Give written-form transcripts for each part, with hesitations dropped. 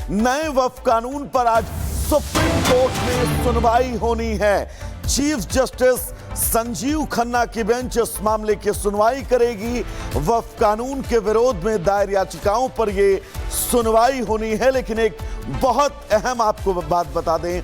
नए वक्फ कानून पर आज सुप्रीम कोर्ट में सुनवाई होनी है। चीफ जस्टिस संजीव खन्ना की बेंच इस मामले की सुनवाई करेगी। वक्फ कानून के विरोध में दायर याचिकाओं पर यह सुनवाई होनी है। लेकिन एक बहुत अहम आपको बात बता दें,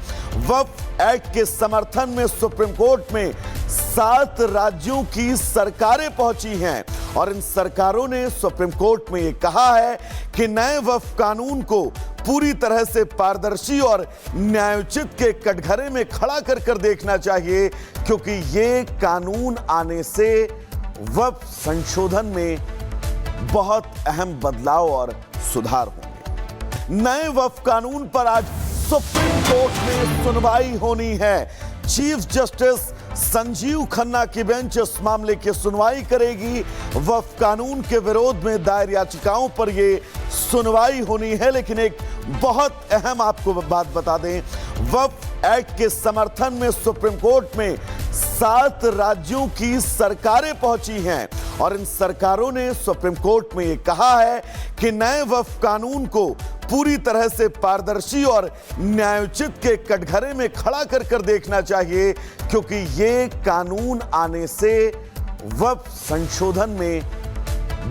वक्फ एक्ट के समर्थन में सुप्रीम कोर्ट में 7 राज्यों की सरकारें पहुंची हैं और इन सरकारों ने सुप्रीम कोर्ट में यह कहा है कि नए वक्फ कानून को पूरी तरह से पारदर्शी और न्यायोचित के कटघरे में खड़ा कर देखना चाहिए, क्योंकि ये कानून आने से वक्फ संशोधन में बहुत अहम बदलाव और सुधार होंगे। नए वक्फ कानून पर आज सुप्रीम कोर्ट में सुनवाई होनी है। चीफ जस्टिस संजीव खन्ना की बेंच इस मामले की सुनवाई करेगी। वक्फ कानून के विरोध में दायर याचिकाओं पर यह सुनवाई होनी है। लेकिन एक बहुत अहम आपको बात बता दें, वक्फ एक्ट के समर्थन में सुप्रीम कोर्ट में 7 राज्यों की सरकारें पहुंची हैं और इन सरकारों ने सुप्रीम कोर्ट में यह कहा है कि नए वक्फ कानून को पूरी तरह से पारदर्शी और न्यायोचित के कटघरे में खड़ा कर देखना चाहिए, क्योंकि ये कानून आने से वक्फ संशोधन में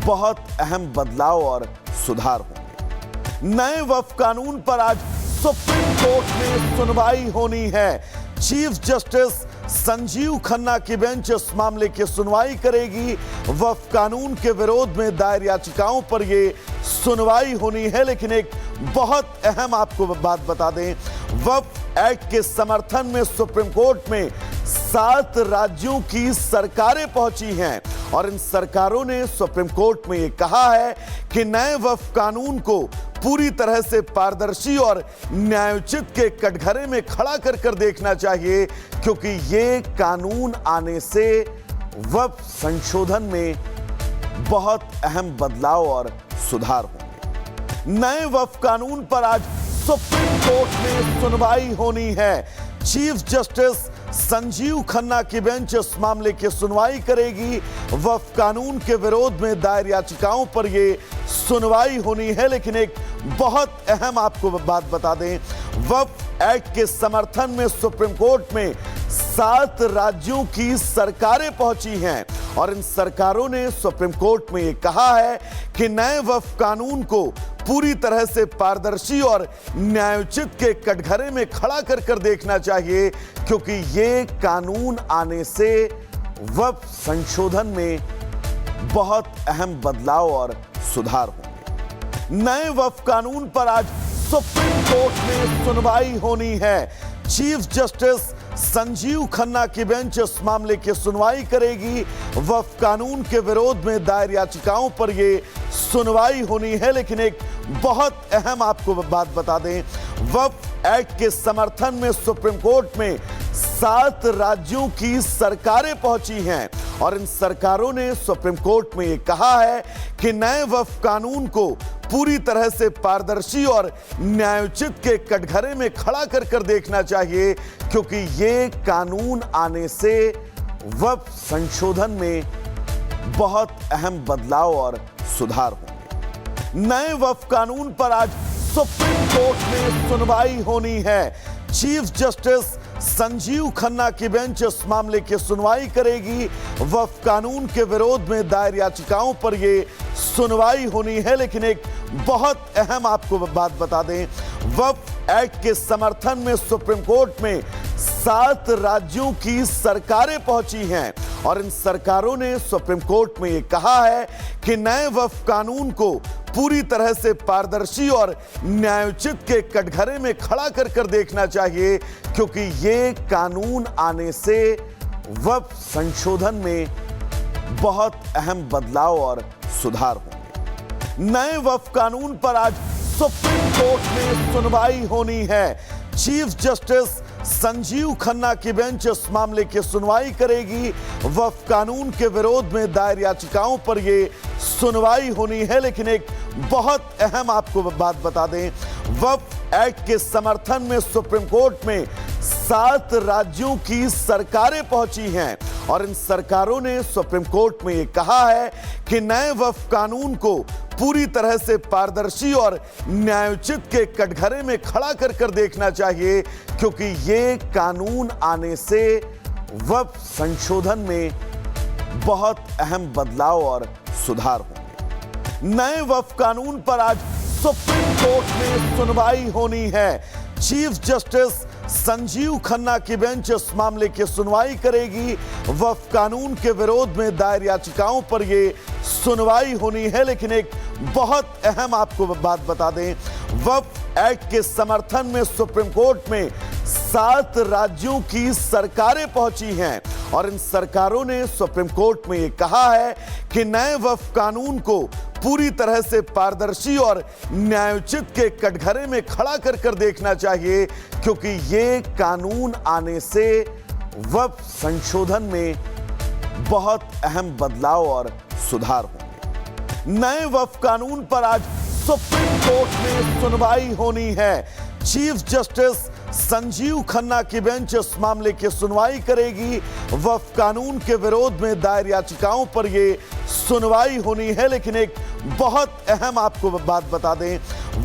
बहुत अहम बदलाव और सुधार होंगे। नए वक्फ कानून पर आज सुप्रीम कोर्ट में सुनवाई होनी है। चीफ जस्टिस संजीव खन्ना की बेंच इस मामले की सुनवाई करेगी। वक्फ कानून के विरोध में दायर याचिकाओं पर यह सुनवाई होनी है। लेकिन एक बहुत अहम आपको बात बता दें, वक्फ एक्ट के समर्थन में सुप्रीम कोर्ट में 7 राज्यों की सरकारें पहुंची हैं और इन सरकारों ने सुप्रीम कोर्ट में यह कहा है कि नए वक्फ कानून को पूरी तरह से पारदर्शी और न्यायोचित के कटघरे में खड़ा कर देखना चाहिए, क्योंकि ये कानून आने से वक्फ संशोधन में बहुत अहम बदलाव और सुधार होंगे। नए वक्फ कानून पर आज सुप्रीम कोर्ट में सुनवाई होनी है। चीफ जस्टिस संजीव खन्ना की बेंच इस मामले की सुनवाई करेगी। वक्फ कानून के विरोध में दायर याचिकाओं पर यह सुनवाई होनी है। लेकिन एक बहुत अहम आपको बात बता दें, वक्फ एक्ट के समर्थन में सुप्रीम कोर्ट में 7 राज्यों की सरकारें पहुंची हैं और इन सरकारों ने सुप्रीम कोर्ट में यह कहा है कि नए वक्फ कानून को पूरी तरह से पारदर्शी और न्यायोचित के कटघरे में खड़ा कर देखना चाहिए, क्योंकि ये कानून आने से वक्फ संशोधन में बहुत अहम बदलाव और सुधार होंगे। नए वक्फ कानून पर आज सुप्रीम कोर्ट में सुनवाई होनी है। चीफ जस्टिस संजीव खन्ना की बेंच इस मामले की सुनवाई करेगी। वक्फ कानून के विरोध में दायर याचिकाओं पर यह सुनवाई होनी है। लेकिन एक बहुत अहम आपको बात बता दें, वक्फ एक्ट के समर्थन में सुप्रीम कोर्ट में 7 राज्यों की सरकारें पहुंची हैं और इन सरकारों ने सुप्रीम कोर्ट में यह कहा है कि नए वक्फ कानून को पूरी तरह से पारदर्शी और न्यायोचित के कटघरे में खड़ा कर देखना चाहिए, क्योंकि ये कानून आने से वक्फ संशोधन में बहुत अहम बदलाव और सुधार होंगे। नए वक्फ कानून पर आज सुप्रीम कोर्ट में सुनवाई होनी है। चीफ जस्टिस संजीव खन्ना की बेंच इस मामले की सुनवाई करेगी। वक्फ कानून के विरोध में दायर याचिकाओं पर यह सुनवाई होनी है। लेकिन एक बहुत अहम आपको बात बता दें, वक्फ एक्ट के समर्थन में सुप्रीम कोर्ट में 7 राज्यों की सरकारें पहुंची हैं और इन सरकारों ने सुप्रीम कोर्ट में यह कहा है कि नए वक्फ कानून को पूरी तरह से पारदर्शी और न्यायोचित के कटघरे में खड़ा कर देखना चाहिए, क्योंकि ये कानून आने से वक्फ संशोधन में बहुत अहम बदलाव और सुधार होंगे। नए वक्फ कानून पर आज सुप्रीम कोर्ट में सुनवाई होनी है। चीफ जस्टिस संजीव खन्ना की बेंच इस मामले की सुनवाई करेगी। वक्फ कानून के विरोध में दायर याचिकाओं पर यह सुनवाई होनी है। लेकिन एक बहुत अहम आपको बात बता दें, वक्फ एक्ट के समर्थन में सुप्रीम कोर्ट में 7 राज्यों की सरकारें पहुंची हैं और इन सरकारों ने सुप्रीम कोर्ट में यह कहा है कि नए वक्फ कानून को पूरी तरह से पारदर्शी और न्यायोचित के कटघरे में खड़ा कर देखना चाहिए, क्योंकि ये कानून आने से वक्फ संशोधन में बहुत अहम बदलाव और सुधार होंगे। नए वक्फ कानून पर आज सुप्रीम कोर्ट में सुनवाई होनी है। चीफ जस्टिस संजीव खन्ना की बेंच इस मामले की सुनवाई करेगी। वक्फ कानून के विरोध में दायर याचिकाओं पर यह सुनवाई होनी है। लेकिन एक बहुत अहम आपको बात बता दें, वक्फ एक्ट के समर्थन में सुप्रीम कोर्ट में 7 राज्यों की सरकारें पहुंची हैं और इन सरकारों ने सुप्रीम कोर्ट में यह कहा है कि नए वक्फ कानून को पूरी तरह से पारदर्शी और न्यायोचित के कटघरे में खड़ा कर देखना चाहिए, क्योंकि ये कानून आने से वक्फ संशोधन में बहुत अहम बदलाव और सुधार होंगे। नए वक्फ कानून पर आज सुप्रीम कोर्ट में सुनवाई होनी है। चीफ जस्टिस संजीव खन्ना की बेंच इस मामले की सुनवाई करेगी। वक्फ कानून के विरोध में दायर याचिकाओं पर यह सुनवाई होनी है। लेकिन एक बहुत अहम आपको बात बता दें,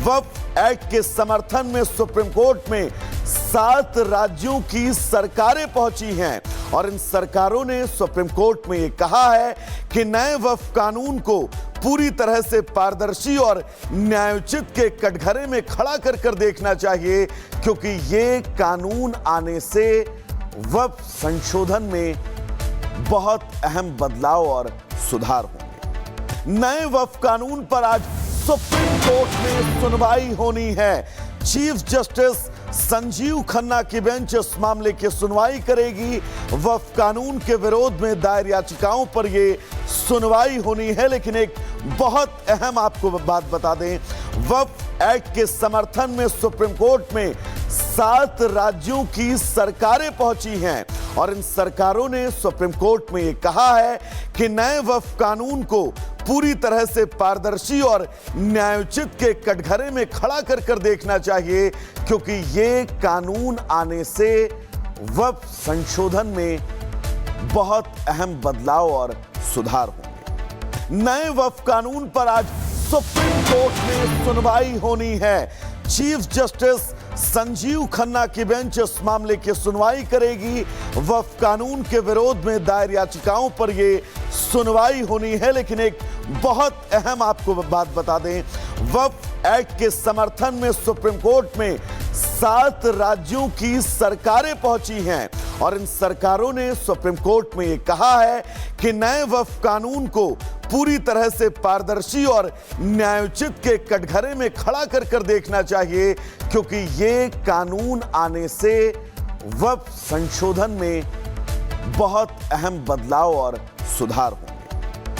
वक्फ एक्ट के समर्थन में सुप्रीम कोर्ट में 7 राज्यों की सरकारें पहुंची हैं और इन सरकारों ने सुप्रीम कोर्ट में यह कहा है कि नए वक्फ कानून को पूरी तरह से पारदर्शी और न्यायोचित के कटघरे में खड़ा कर देखना चाहिए, क्योंकि ये कानून आने से वक्फ संशोधन में बहुत अहम बदलाव और सुधार होंगे। नए वक्फ कानून पर आज सुप्रीम कोर्ट में सुनवाई होनी है। चीफ जस्टिस संजीव खन्ना की बेंच इस मामले की सुनवाई करेगी। वक्फ कानून के विरोध में दायर याचिकाओं पर यह सुनवाई होनी है। लेकिन एक बहुत अहम आपको बात बता दें, वक्फ एक्ट के समर्थन में सुप्रीम कोर्ट में 7 राज्यों की सरकारें पहुंची हैं और इन सरकारों ने सुप्रीम कोर्ट में यह कहा है कि नए वक्फ कानून को पूरी तरह से पारदर्शी और न्यायोचित के कटघरे में खड़ा कर देखना चाहिए, क्योंकि ये कानून आने से वक्फ संशोधन में बहुत अहम बदलाव और सुधार होंगे। नए वक्फ कानून पर आज सुप्रीम कोर्ट में सुनवाई होनी है। चीफ जस्टिस संजीव खन्ना की बेंच इस मामले की सुनवाई करेगी। वक्फ कानून के विरोध में दायर याचिकाओं पर यह सुनवाई होनी है। लेकिन एक बहुत अहम आपको बात बता दें, वक्फ एक्ट के समर्थन में सुप्रीम कोर्ट में 7 राज्यों की सरकारें पहुंची हैं और इन सरकारों ने सुप्रीम कोर्ट में यह कहा है कि नए वक्फ कानून को पूरी तरह से पारदर्शी और न्यायोचित के कटघरे में खड़ा कर देखना चाहिए, क्योंकि ये कानून आने से वक्फ संशोधन में बहुत अहम बदलाव और सुधार होंगे।